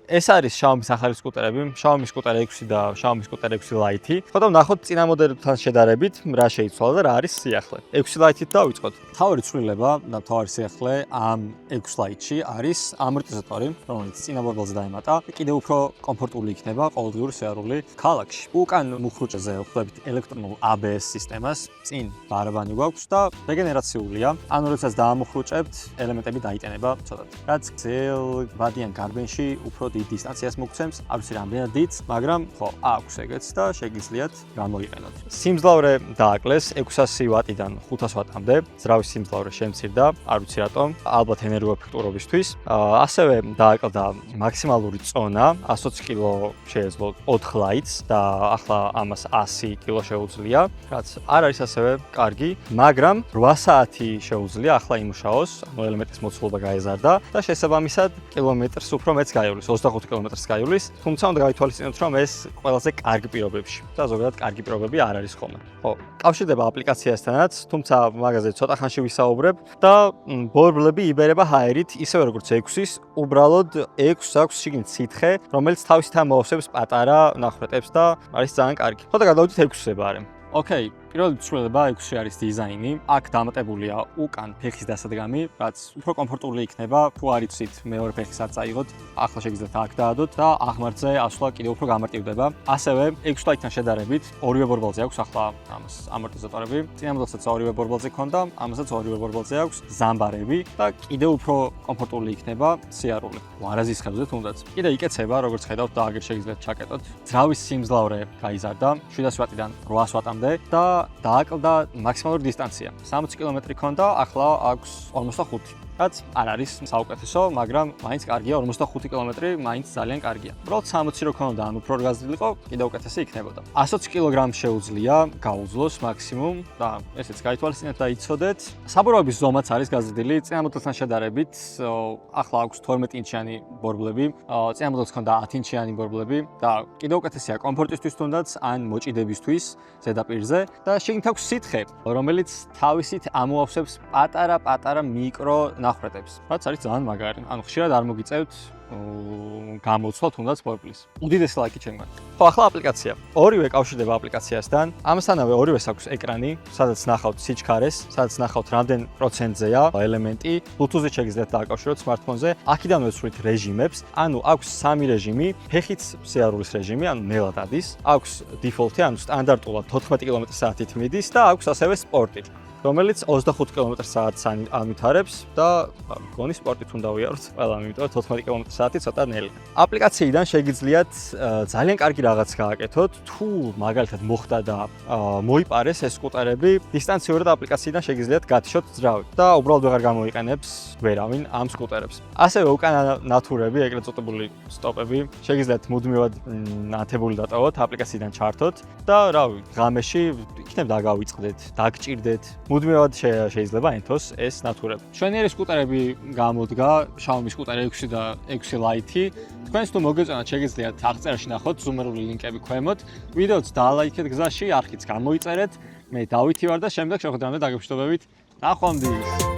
ეს არის Xiaomi-ის ახალი სკუტერები, Xiaomi სკუტერ 6 და Xiaomi სკუტერ 6 Lite. ხოდა ვნახოთ წინა მოდელებთან შედარებით რა შეიცვალა და რა არის სიახლე. 6 Lite-ით დავიწყოთ. თავი ცვლილება და თავი სიახლე ამ 6 Lite-ში არის ამორტიზატორი, რომელიც წინა ბორბალზე დაემატა. კიდევ უფრო კომფორტული იქნება ყოველდღიური სიარული ქალაქში. უკან მუხრუჭეზე ვხვდებით ელექტრონულ ABS სისტემას, წინ ბარაბანი გვაქვს და რეგენერაციულია. ანუ როდესაც დაამუხრუჭებთ, ელემენტები დაიტანება ცოტათ. რაც ძელ ბადიან გარბენში უფრო დიდ დისტანციას მოგცემს, არ ვიცი რამდენად დიდს, მაგრამ ხო, აქვს ეგეც და შეგიძლიათ გამოიყენოთ. სიმძლავრე დააკლეს 600 ვატიდან 500 ვატამდე, ძრავის სიმძლავრე შემცირდა, არ ვიცი რატომ, ალბათ ენერგოეფექტურობისთვის. ასევე დააკლდა მაქსიმალური წონა, 120 კილო შეეძლო 4 Lite-ს და ახლა ამას 100 კილო შეუძლია, რაც არ არის ასევე კარგი, მაგრამ 8 საათი შეუძლია ახლა იმუშაოს, ანუ ელემენტის მოცულობა გაეზარდა და შესაბამისად კილომეტრს უფრო მეც გაივლის, 25 კილომეტრს გაივლის, თუმცა უნდა გაითვალისწინოთ, რომ ეს ყველაზე კარგი პირობებში და ზოგადად კარგი პირობები არ არის ხოლმე. ხო, კავშირდება აპლიკაციასთანაც, თუმცა მაგაზე ცოტა ხანში ვისაუბრებ და ბორბლები იბერება ჰაერით, ისევე როგორც 6-ის, უბრალოდ 6-ს აქვს შიგნით სითხე, რომელიც თავისით ამოვსებს პატარა ნახრეტებს და არის ძალიან კარგი. ხო და გადავიდეთ 6-ზე ბარემ. ოკეი, პირველი ცვლილება 6-ში არის დიზაინი. აქ დამატებულია უკან ფეხის დასადგამი, რაც უფრო კომფორტული იქნება, თუ არ იცით მეორე ფეხის არ წაიღოთ, ახლა შეგიძლიათ აქ დაადოთ და აღმართზე ასვლა კიდევ უფრო გამარტივდება. ასევე 6 Lite-თან შედარებით, ორივე ბორბალზე აქვს ახლა ამას ამორტიზატორები. წინა მოდელსაც ორივე ბორბალზე ჰქონდა, ამასაც ორივე ბორბალზე აქვს ზამბარები და კიდევ უფრო კომფორტული იქნება სიარული. ვარაზის ხევზე თუნდაც. კიდე იკეცება, როგორც ხედავთ და აგერ შეგიძლიათ ჩაკეტოთ. ძრავის სიმძლავრე გაიზარდა 700 ვატიდან 800 ვატამდე და დააკლდა მაქსიმალური დისტანცია. 60 კილომეტრი ქონდა, ახლა აქვს 45. რაც არ არის საუკეთესო, მაგრამ მაინც კარგია, 45 კილომეტრი მაინც ძალიან კარგია. უბრალოდ 60 რო ქონოდა, ან უფრო გაზრდილიყო, კიდევ უკეთესი იქნებოდა. 120 კილოგრამს შეუძლია გაუძლოს მაქსიმუმ და ესეც გაითვალისწინეთ და იცოდეთ. საბურავების ზომაც არის გაზრდილი, წინა მოდელთან შედარებით, ახლა აქვს 12 ინჩიანი ბორბლები, წინა მოდელს ჰქონდა 10 ინჩიანი ბორბლები და კიდევ უკეთესია კომფორტისთვის თუნდაც ან მოჭიდებისთვის ზედაპირზე და შიგნით აქვს სითხე, რომელიც თავისით ამოავსებს პატარა მიკრო ნახრეტებს, რაც არის ძალიან მაგარი. ანუ ხშირად არ მოგიწევთ გამოცვლა თუნდაც ბორბლის. უდიდესი ლაიქი ჩემგან. ხო, ახლა აპლიკაცია. ორივე კავშირდება აპლიკაციასთან. ამასთანავე ორივეს აქვს ეკრანი, სადაც ნახავთ სიჩქარეს, სადაც ნახავთ რამდენ პროცენტზეა ელემენტი. Bluetooth-ით შეგიძლიათ დააკავშიროთ smartphone-ზე. აქედან ვეცვლით რეჟიმებს. ანუ აქვს 3 რეჟიმი, ფეხით სიარულის რეჟიმი, ანუ ნელად ადის. აქვს default-ი, ანუ სტანდარტულად 14 კმ/სთ-ით მიდის და აქვს ასევე სპორტი, რომელიც 25 კმ/სთ-ს ამითარებს და მგონი სპორტით უნდა ვიაროთ ყველამ, იმიტომ რომ 14 კმ/სთ ცოტა ნელი. აპლიკაციიდან შეგიძლიათ ძალიან კარგი რაღაც გააკეთოთ, თუ მაგალითად მოხდა და მოიპარეს ეს სკუტერები, დისტანციურად აპლიკაციიდან შეგიძლიათ გათიშოთ ძრავი და უბრალოდ ვეღარ გამოიყენებს ვერავინ ამ სკუტერებს. ასევე უკანა ნათურები, ეგრეთ წოდებული სტოპები, შეგიძლიათ მუდმივად ნათებული დატოვოთ, აპლიკაციიდან ჩართოთ და რავი, ღამეში იქნებ დაგავიწყდეთ, დაგჭირდეთ. მუდმივად შეიძლება ენთოს ეს ნათურები. ჩვენიერი სკუტერები გამოდგა Xiaomi სკუტერ 6 და 6 Lite. თქვენს თუ მოგეწონათ, შეგიძლიათ აღწერაში ნახოთ ზუმერული ლინკები ქვემოთ. ვიდეოც დაალაიქეთ გზაში, არხიც გამოიწერეთ. მე დავითი ვარ და შემდეგ შეხვედრამდე დაგეშტობებით. ნახვამდის.